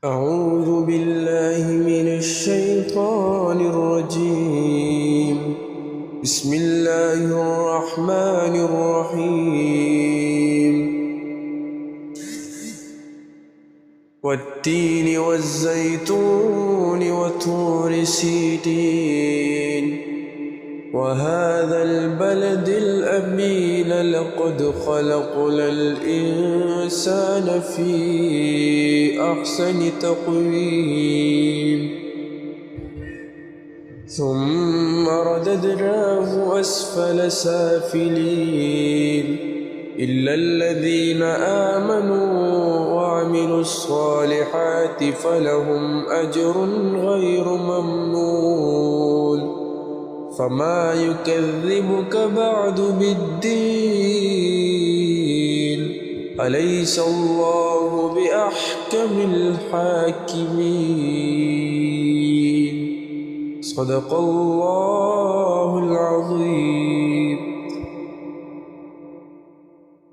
أعوذ بالله من الشيطان الرجيم. بسم الله الرحمن الرحيم. والتين والزيتون وطور سينين وهذا البلد الأمين لقد خلقنا الإنسان في أحسن تقويم ثم رددناه أسفل سافلين إلا الذين آمنوا وعملوا الصالحات فلهم أجر غير ممنون. فما يكذبك بعد بالدين؟ أليس الله بأحكم الحاكمين؟ صدق الله العظيم.